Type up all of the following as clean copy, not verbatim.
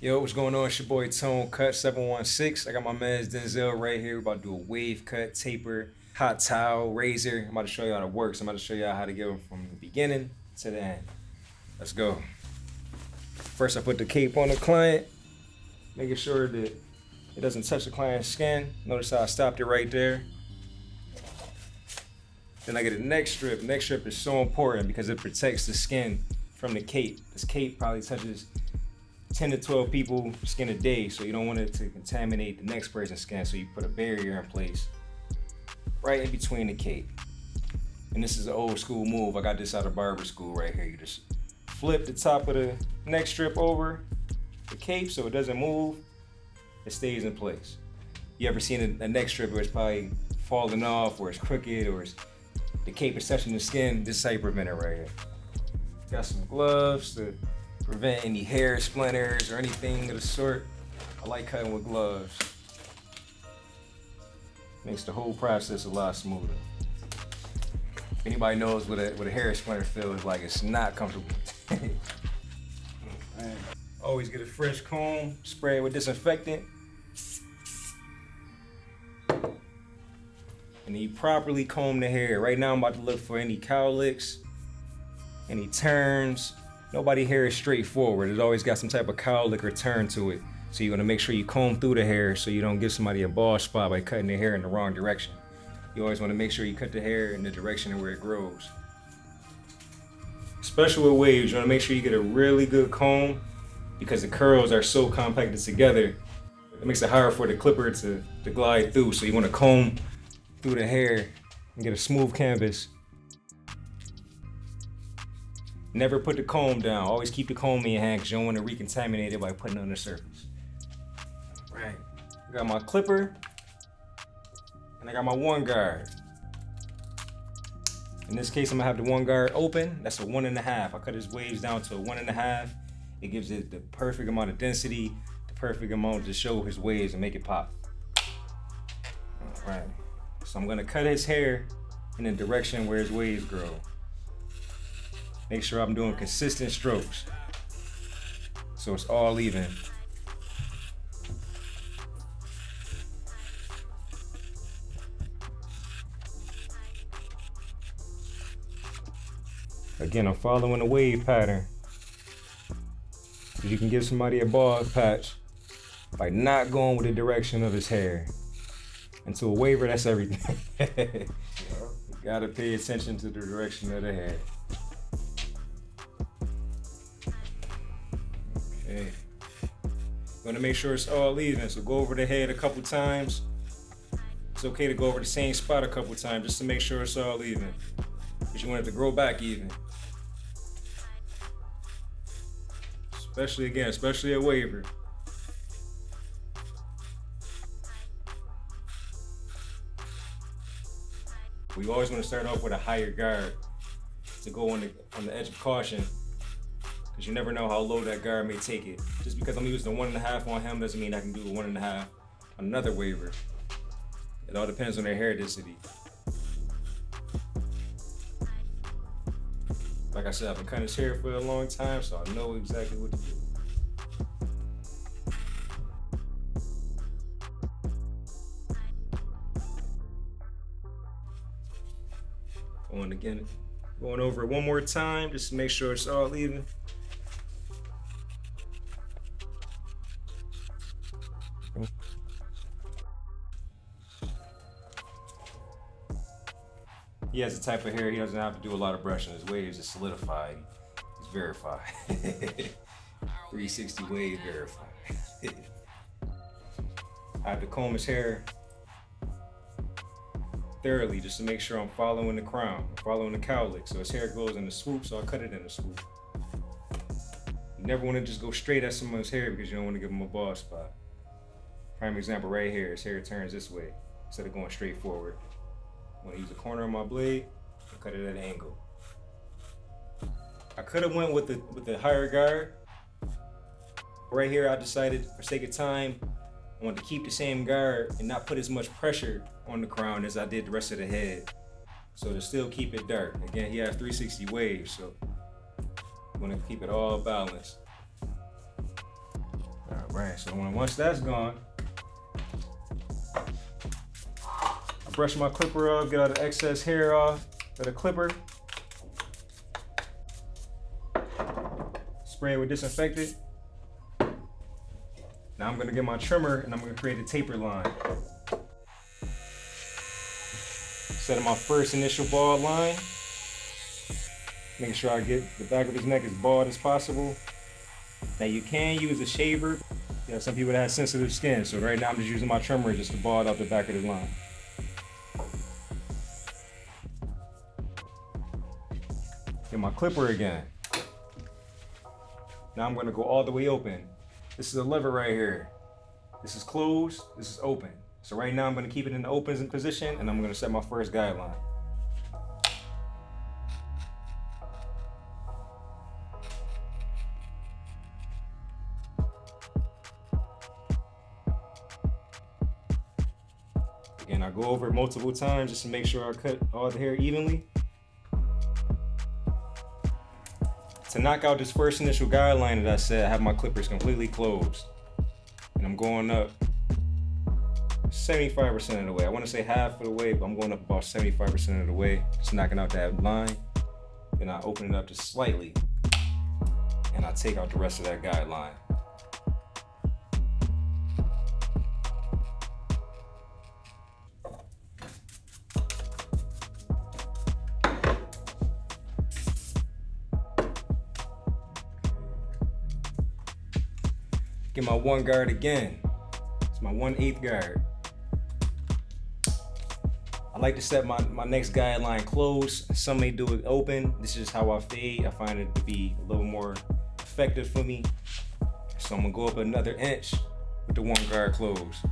Yo, what's going on? It's your boy Tone Cut 716. I got my man Denzel right here. We're about to do a wave cut, taper, hot towel, razor. I'm about to show you how it works. I'm about to show you how to go from the beginning to the end. Let's go. First, I put the cape on the client, making sure that it doesn't touch the client's skin. Notice how I stopped it right there. Then I get a neck strip. Neck strip is so important because it protects the skin from the cape. This cape probably touches 10 to 12 people skin a day, so you don't want it to contaminate the next person's skin, so you put a barrier in place right in between the cape. And this is an old school move. I got this out of barber school right here. You just flip the top of the neck strip over the cape so it doesn't move. It stays in place. You ever seen a neck strip where it's probably falling off, or it's crooked, or the cape is touching the skin? This is how you prevent it right here. Got some gloves to prevent any hair splinters or anything of the sort. I like cutting with gloves. Makes the whole process a lot smoother. If anybody knows what a hair splinter feels like, it's not comfortable. Always get a fresh comb, spray it with disinfectant. And then you properly comb the hair. Right now I'm about to look for any cowlicks, any turns. Nobody hair is straightforward. It's always got some type of cowlick or turn to it. So you're gonna make sure you comb through the hair so you don't give somebody a bald spot by cutting the hair in the wrong direction. You always wanna make sure you cut the hair in the direction of where it grows. Especially with waves, you wanna make sure you get a really good comb because the curls are so compacted together. It makes it hard for the clipper to glide through. So you wanna comb through the hair and get a smooth canvas. Never put the comb down. Always keep the comb in your hand because you don't want to recontaminate it by putting it on the surface. Right. I got my clipper and I got my one guard. In this case, I'm gonna have the one guard open. That's a 1.5. I cut his waves down to a 1.5. It gives it the perfect amount of density, the perfect amount to show his waves and make it pop. All right. So I'm gonna cut his hair in the direction where his waves grow. Make sure I'm doing consistent strokes so it's all even. Again, I'm following the wave pattern. You can give somebody a bald patch by not going with the direction of his hair. And to a waver, that's everything. You gotta pay attention to the direction of the hair. Okay. You wanna make sure it's all even, so go over the head a couple times. It's okay to go over the same spot a couple times just to make sure it's all even. Because you want it to grow back even. Especially a waver. We always want to start off with a higher guard to go on the edge of caution, because you never know how low that guard may take it. Just because I'm using the 1.5 on him doesn't mean I can do a 1.5 on another waver. It all depends on their hair density. Like I said, I've been cutting his hair for a long time, so I know exactly what to do. Going over it one more time, just to make sure it's all even. He has a type of hair he doesn't have to do a lot of brushing. His waves are solidified. He's verified. 360 wave verified. I have to comb his hair thoroughly just to make sure I'm following the crown, following the cowlick. So his hair goes in the swoop, so I cut it in the swoop. You never want to just go straight at someone's hair because you don't want to give them a bald spot. Prime example right here, his hair turns this way instead of going straight forward. I want to use the corner of my blade and cut it at an angle. I could have went with the higher guard. Right here, I decided for sake of time, I want to keep the same guard and not put as much pressure on the crown as I did the rest of the head. So to still keep it dark. Again, he has 360 waves, so I'm gonna keep it all balanced. All Right, so once that's gone, I brush my clipper off, get all the excess hair off of the clipper. Spray it with disinfectant. Now I'm gonna get my trimmer and I'm gonna create a taper line. Setting my first initial bald line. Making sure I get the back of his neck as bald as possible. Now you can use a shaver. You know, some people that have sensitive skin, so right now I'm just using my trimmer just to bald out the back of the line. Get my clipper again. Now I'm gonna go all the way open. This is a lever right here. This is closed, this is open. So right now I'm gonna keep it in the open position and I'm gonna set my first guideline. Again, I go over it multiple times just to make sure I cut all the hair evenly. To knock out this first initial guideline that I said, I have my clippers completely closed. And I'm going up 75% of the way. I want to say half of the way, but I'm going up about 75% of the way. Just knocking out that line. Then I open it up just slightly. And I take out the rest of that guideline. Get my 1 guard again. It's my 1/8 guard. I like to set my next guideline close. Some may do it open. This is how I fade. I find it to be a little more effective for me. So I'm gonna go up another inch with the 1 guard closed.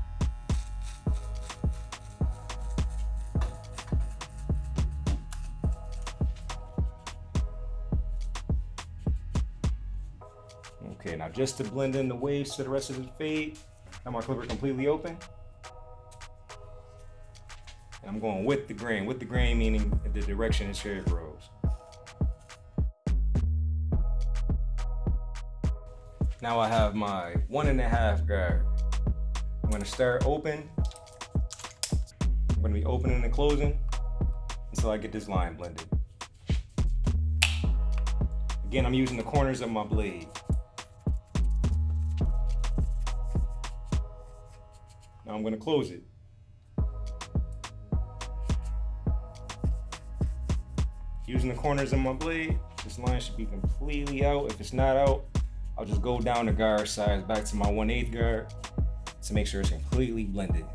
Okay, now just to blend in the waves to the rest of the fade, I have my clipper completely open. And I'm going with the grain meaning the direction his hair grows. Now I have my 1.5 guard. I'm gonna start open. I'm gonna be opening and closing until I get this line blended. Again, I'm using the corners of my blade. Now I'm gonna close it. Using the corners of my blade, this line should be completely out. If it's not out, I'll just go down the guard size back to my 1/8 guard to make sure it's completely blended.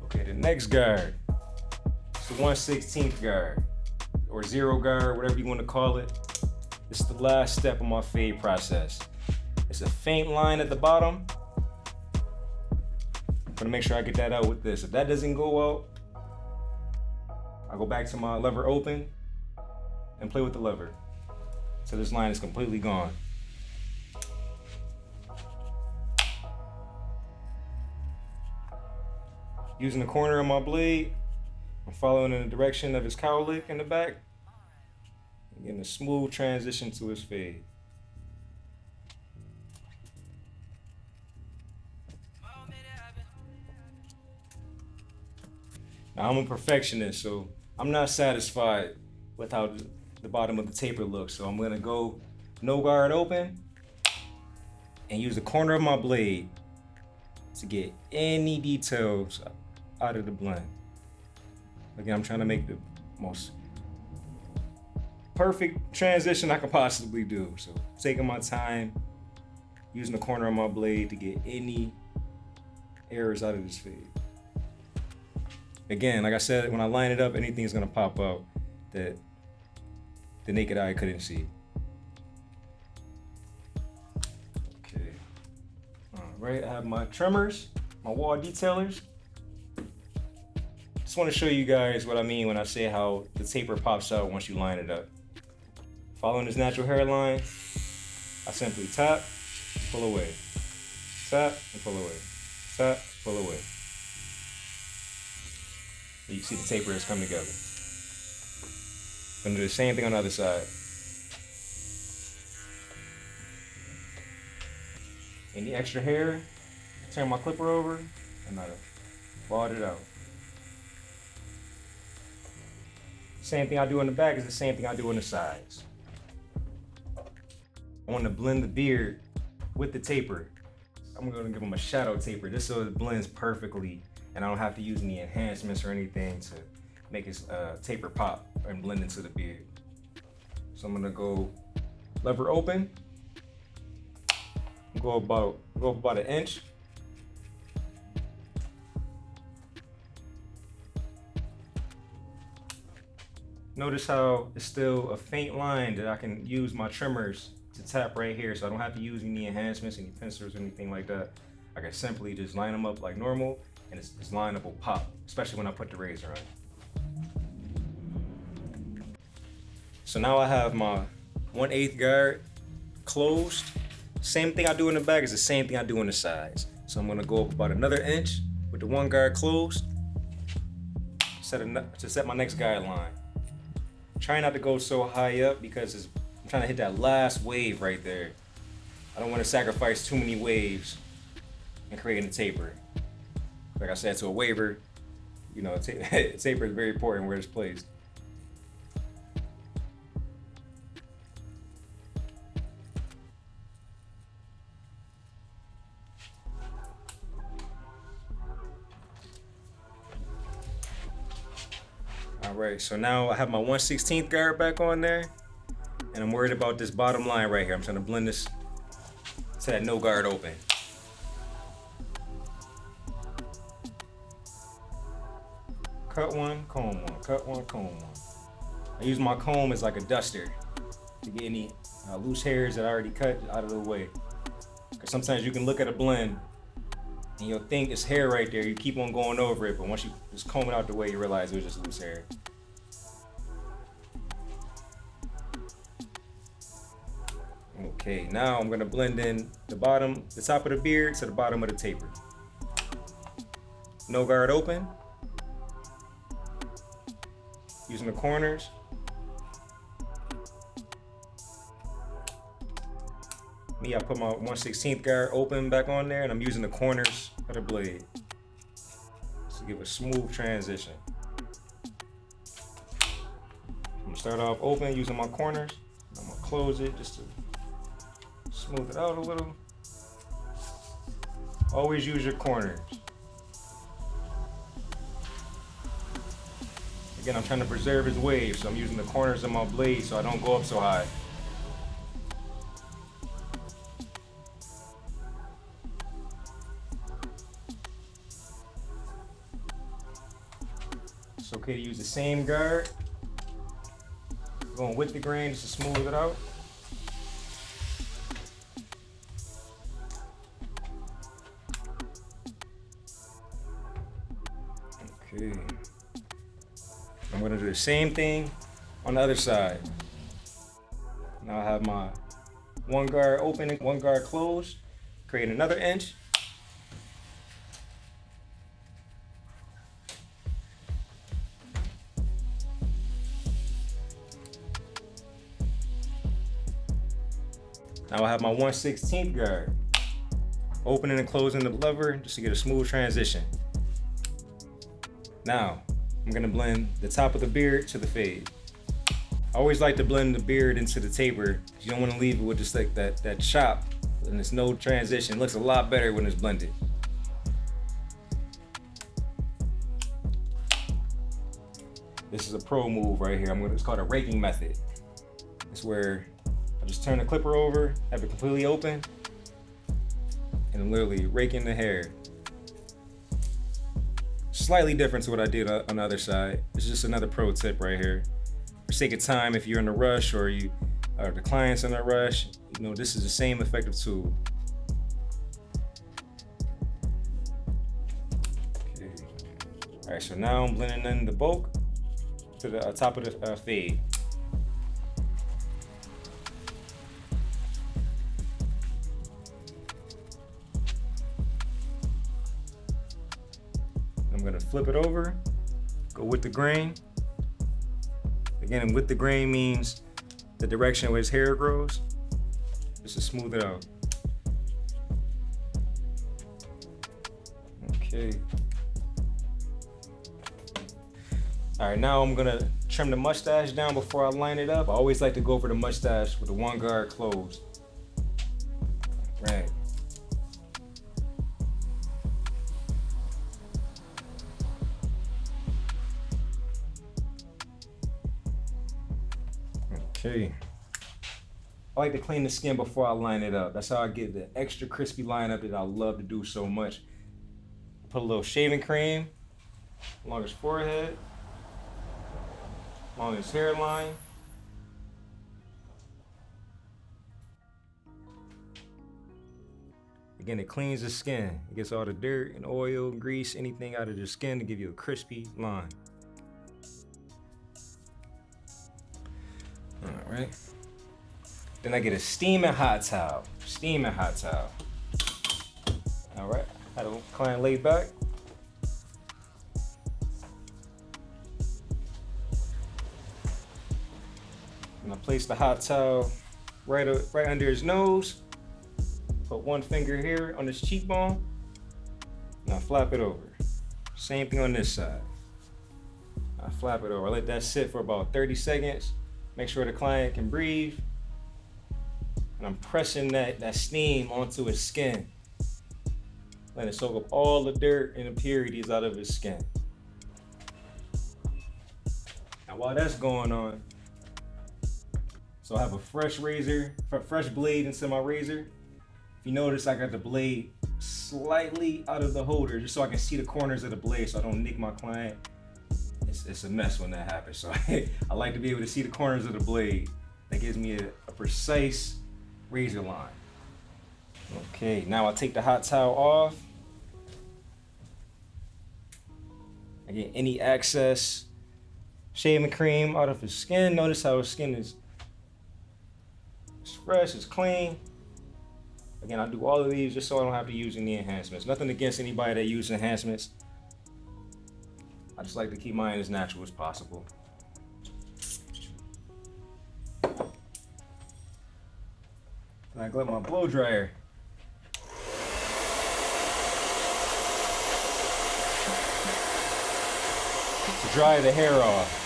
Okay, the next guard, it's the 1/16 guard, or 0 guard, whatever you want to call it. This is the last step of my fade process. It's a faint line at the bottom. I'm gonna make sure I get that out with this. If that doesn't go out, I go back to my lever open and play with the lever. So this line is completely gone. Using the corner of my blade, I'm following in the direction of his cowlick in the back. Getting a smooth transition to his fade. Now I'm a perfectionist, so I'm not satisfied with how the bottom of the taper looks. So I'm gonna go no guard open and use the corner of my blade to get any details out of the blend. Again, I'm trying to make the most perfect transition I can possibly do. So taking my time, using the corner of my blade to get any errors out of this fade. Again, like I said, when I line it up, anything's gonna pop out that the naked eye couldn't see. Okay. All right, I have my trimmers, my wall detailers. Just wanna show you guys what I mean when I say how the taper pops out once you line it up. Following this natural hairline, I simply tap, pull away. Tap, and pull away. Tap, pull away. You can see the taper has come together. Gonna do the same thing on the other side. Any extra hair, turn my clipper over, and I balled it out. Same thing I do in the back is the same thing I do on the sides. I want to blend the beard with the taper. I'm gonna give him a shadow taper just so it blends perfectly and I don't have to use any enhancements or anything to make his taper pop and blend into the beard. So I'm gonna go lever open, go about an inch. Notice how it's still a faint line that I can use my trimmers to tap right here, so I don't have to use any enhancements, any pincers, or anything like that. I can simply just line them up like normal, and this line up will pop, especially when I put the razor on. So now I have my 1/8 guard closed. Same thing I do in the back is the same thing I do on the sides. So I'm gonna go up about another inch with the 1 guard closed, to set my next guideline. Try not to go so high up because I'm trying to hit that last wave right there. I don't want to sacrifice too many waves in creating a taper. Like I said, to a waver, you know, taper is very important where it's placed. All right, so now I have my 1/16 guard back on there, and I'm worried about this bottom line right here. I'm trying to blend this to that no guard open. Cut one, comb one, cut one, comb one. I use my comb as like a duster to get any loose hairs that I already cut out of the way. Because sometimes you can look at a blend and you'll think it's hair right there. You keep on going over it, but once you just comb it out the way, you realize it was just loose hair. Okay, now I'm gonna blend in the top of the beard to the bottom of the taper. No guard open. Using the corners. Me, I put my 1/16 guard open back on there, and I'm using the corners of the blade to give a smooth transition. I'm gonna start off open using my corners. I'm gonna close it just to smooth it out a little. Always use your corners. Again, I'm trying to preserve his wave, so I'm using the corners of my blade so I don't go up so high. It's okay to use the same guard. Going with the grain just to smooth it out. Okay. I'm gonna do the same thing on the other side. Now I have my 1 guard open and 1 guard closed. Create another inch. Now I have my 1/16 guard. Opening and closing the lever just to get a smooth transition. Now, I'm gonna blend the top of the beard to the fade. I always like to blend the beard into the taper. You don't wanna leave it with just like that chop and there's no transition. It looks a lot better when it's blended. This is a pro move right here. It's called a raking method. It's where I just turn the clipper over, have it completely open, and I'm literally raking the hair. Slightly different to what I did on the other side. It's just another pro tip right here. For sake of time, if you're in a rush or the client's in a rush, you know, this is the same effective tool. Okay. All right, so now I'm blending in the bulk to the top of the fade. I'm gonna flip it over, go with the grain, Again, with the grain means the direction where his hair grows, just to smooth it out. Okay. All right, now I'm gonna trim the mustache down before I line it up. I always like to go for the mustache with the one guard closed. Right. Okay. I like to clean the skin before I line it up. That's how I get the extra crispy line up that I love to do so much. Put a little shaving cream along his forehead, along his hairline. Again, it cleans the skin. It gets all the dirt and oil, grease, anything out of the skin to give you a crispy line. All right. Then I get a steaming hot towel. Steaming hot towel. All right. Had a client lay back. And I place the hot towel right under his nose. Put one finger here on his cheekbone. And I flap it over. Same thing on this side. I flap it over. I let that sit for about 30 seconds. Make sure the client can breathe. And I'm pressing that steam onto his skin. Let it soak up all the dirt and impurities out of his skin. Now while that's going on, so I have a fresh razor, fresh blade into my razor. If you notice, I got the blade slightly out of the holder just so I can see the corners of the blade so I don't nick my client. It's a mess when that happens. So I like to be able to see the corners of the blade. That gives me a precise razor line. Okay, now I take the hot towel off. I get any excess shaving cream out of his skin. Notice how his skin is fresh, it's clean. Again, I do all of these just so I don't have to use any enhancements. Nothing against anybody that uses enhancements. I just like to keep mine as natural as possible. And I got my blow dryer. To dry the hair off.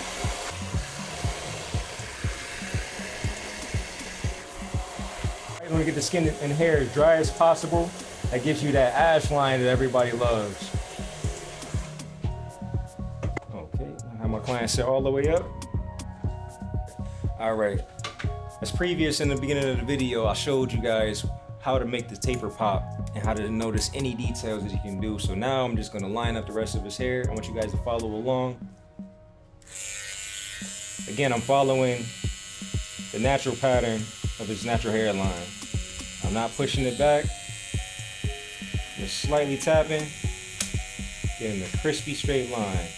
You want to get the skin and hair as dry as possible. That gives you that ash line that everybody loves. Okay, I have my client set all the way up. All right. As previous in the beginning of the video, I showed you guys how to make the taper pop and how to notice any details that you can do. So now I'm just gonna line up the rest of his hair. I want you guys to follow along. Again, I'm following the natural pattern of his natural hairline. I'm not pushing it back. I'm just slightly tapping, getting a crispy straight line.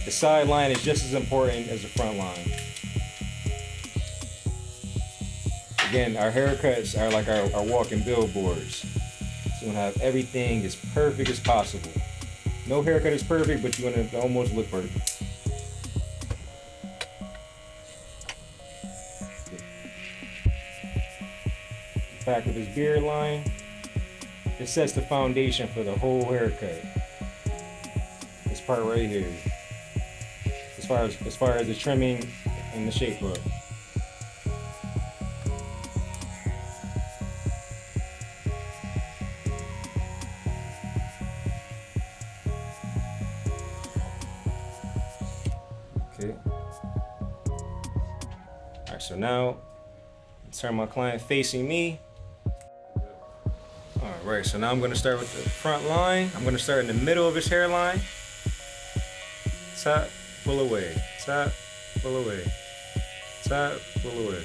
The side line is just as important as the front line. Again, our haircuts are like our walking billboards. So you want to have everything as perfect as possible. No haircut is perfect, but you want to almost look perfect. Back of his beard line. It sets the foundation for the whole haircut. This part right here. As far as the trimming and the shape hook. Okay. All right, so now turn my client facing me. All right, so now I'm gonna start with the front line. I'm gonna start in the middle of his hairline. Tap, pull away. Tap, pull away. Tap, pull away.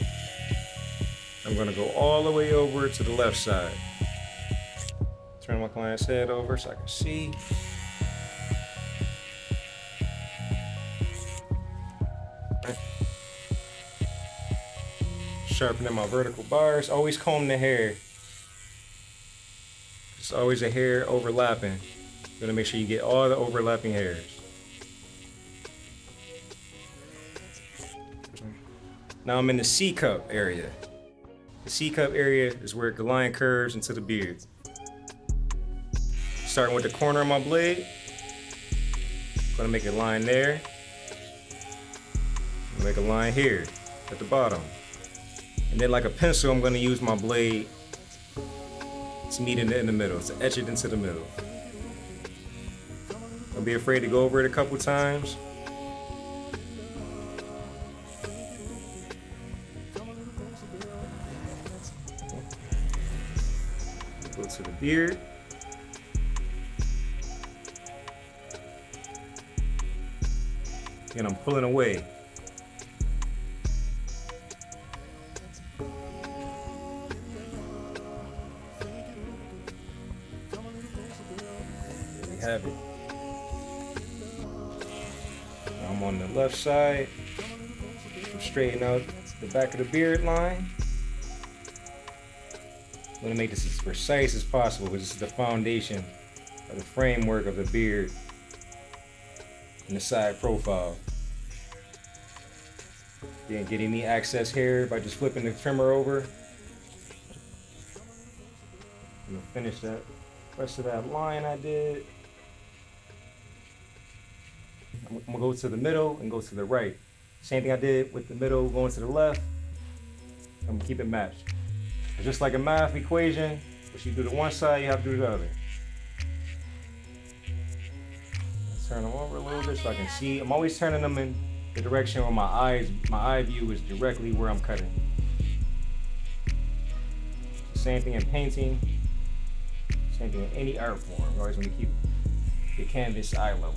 I'm gonna go all the way over to the left side. Turn my client's head over so I can see. Sharpening my vertical bars. Always comb the hair. It's always a hair overlapping. You want to make sure you get all the overlapping hairs. Now I'm in the C cup area. The C cup area is where the line curves into the beard. Starting with the corner of my blade, I'm gonna make a line there. Make a line here at the bottom. And then like a pencil, I'm gonna use my blade to meet it in the middle, to etch it into the middle. Don't be afraid to go over it a couple times. Go to the beard. And I'm pulling away. There we have it. Now I'm on the left side. I'm straightening out the back of the beard line. I'm gonna make this as precise as possible because this is the foundation of the framework of the beard and the side profile. Didn't get any excess hair by just flipping the trimmer over. I'm gonna finish that rest of that line I did. I'm gonna go to the middle and go to the right. Same thing I did with the middle going to the left. I'm gonna keep it matched. Just like a math equation, what you do to one side, you have to do the other. Let's turn them over a little bit so I can see. I'm always turning them in the direction where my eye view is directly where I'm cutting. Same thing in painting. Same thing in any art form. You always want to keep the canvas eye level.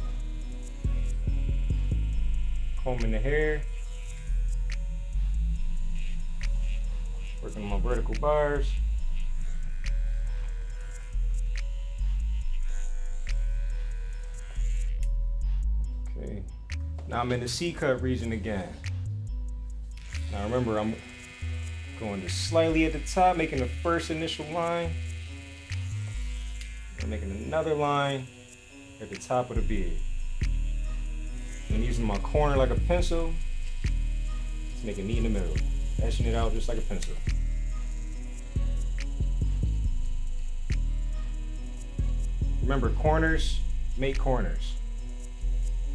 Combing the hair. Working on my vertical bars. Okay. Now I'm in the C cut region again. Now remember, I'm going just slightly at the top, making the first initial line. I'm making another line at the top of the beard. And using my corner like a pencil to make a knee in the middle. Etching it out just like a pencil. Remember, corners make corners.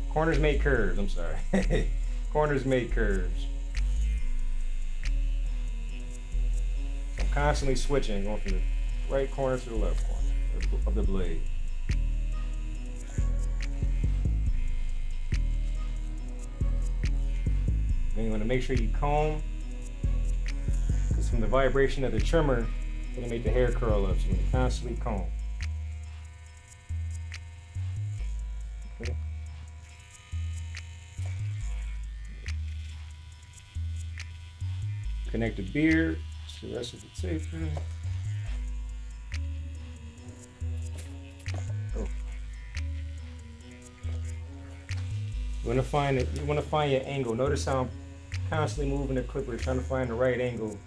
Corners make curves, I'm sorry. Corners make curves. I'm constantly switching, going from the right corner to the left corner of the blade. Then you want to make sure you comb, because from the vibration of the trimmer, it's going to make the hair curl up, so you want to constantly comb. Okay. Connect the beard to the rest of the taper. Oh. You want to find your angle. Notice how I'm constantly moving the clipper, trying to find the right angle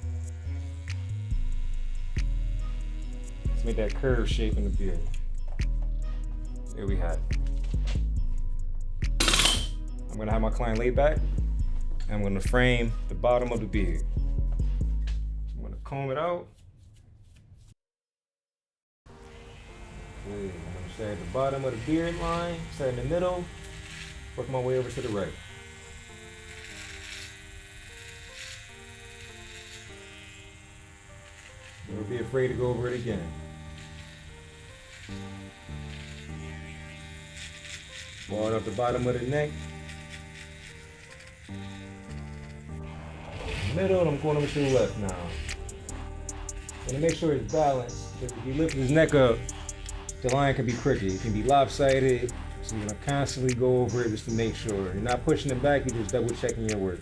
to make that curve shape in the beard. There we have it. I'm gonna have my client lay back. And I'm gonna frame the bottom of the beard. I'm gonna comb it out. Okay, I'm gonna start at the bottom of the beard line, start in the middle, work my way over to the right. Don't be afraid to go over it again. Ball up the bottom of the neck. Middle, and I'm going over to the left now. And to make sure it's balanced, if you lift his neck up, the line can be crooked. It can be lopsided. So you're gonna constantly go over it just to make sure. You're not pushing it back, you're just double checking your work.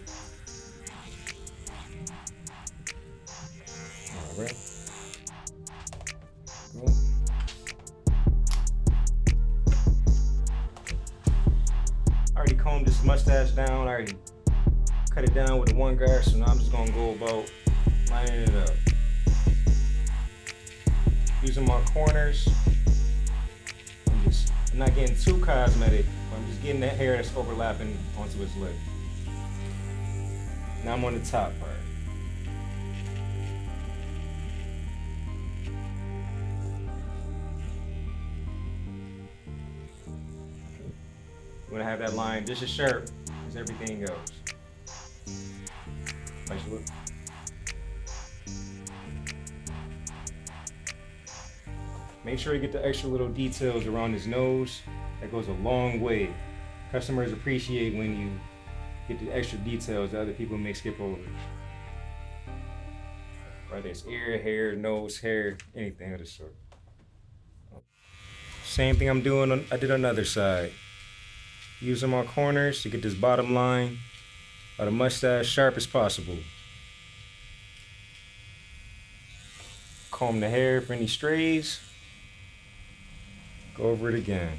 All right. Cool. I already combed this mustache down. I already cut it down with the one guard, so now I'm just gonna go about lining it up. Using my corners. I'm not getting too cosmetic, but I'm just getting that hair that's overlapping onto his leg. Now I'm on the top part. You want to have that line just as sharp as everything else. Nice look. Make sure you get the extra little details around his nose. That goes a long way. Customers appreciate when you get the extra details that other people may skip over. Whether it's ear, hair, nose, hair, anything of the sort. Same thing I did on the other side. Using my corners to get this bottom line of the mustache sharp as possible. Comb the hair for any strays. Go over it again.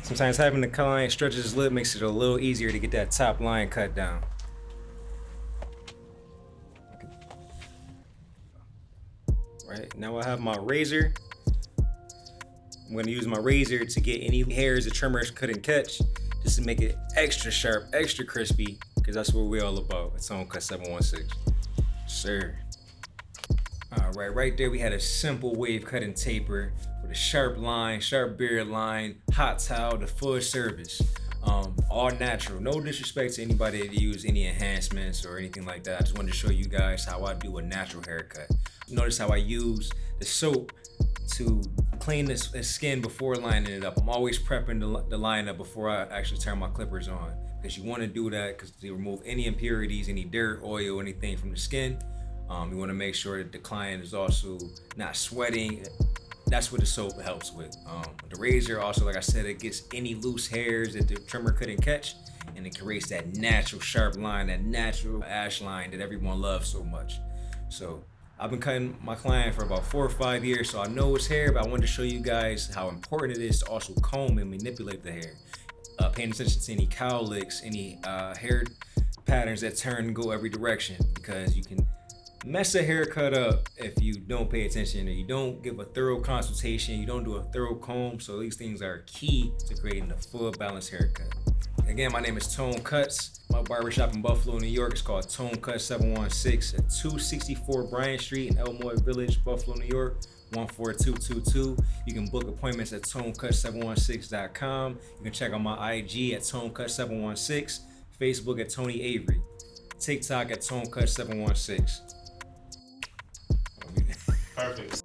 Sometimes having the client stretch his lip makes it a little easier to get that top line cut down. Right, now I have my razor. I'm gonna use my razor to get any hairs the trimmer couldn't catch, just to make it extra sharp, extra crispy, because that's what we're all about. It's on Cut 716. Sir. All right there we had a simple wave cut and taper with a sharp line, sharp beard line, hot towel, the full service. All natural. No disrespect to anybody that use any enhancements or anything like that. I just wanted to show you guys how I do a natural haircut. Notice how I use the soap to clean the skin before lining it up. I'm always prepping the line up before I actually turn my clippers on, because you want to do that because they remove any impurities, any dirt, oil, anything from the skin. You want to make sure that the client is also not sweating. That's what the soap helps with. The razor also, like I said, it gets any loose hairs that the trimmer couldn't catch, and it creates that natural sharp line, that natural ash line that everyone loves so much. So I've been cutting my client for about 4 or 5 years, so I know his hair, but I wanted to show you guys how important it is to also comb and manipulate the hair. Paying attention to any cowlicks, any hair patterns that turn and go every direction, because you can mess a haircut up if you don't pay attention or you don't give a thorough consultation, you don't do a thorough comb. So these things are key to creating a full balanced haircut. Again, my name is Tone Cuts. My barbershop in Buffalo, New York is called Tone Cut 716 at 264 Bryant Street in Elmwood Village, Buffalo, New York, 14222. You can book appointments at tonecut716.com. You can check out my IG at tonecut716, Facebook at Tony Avery, TikTok at tonecut716. Perfect.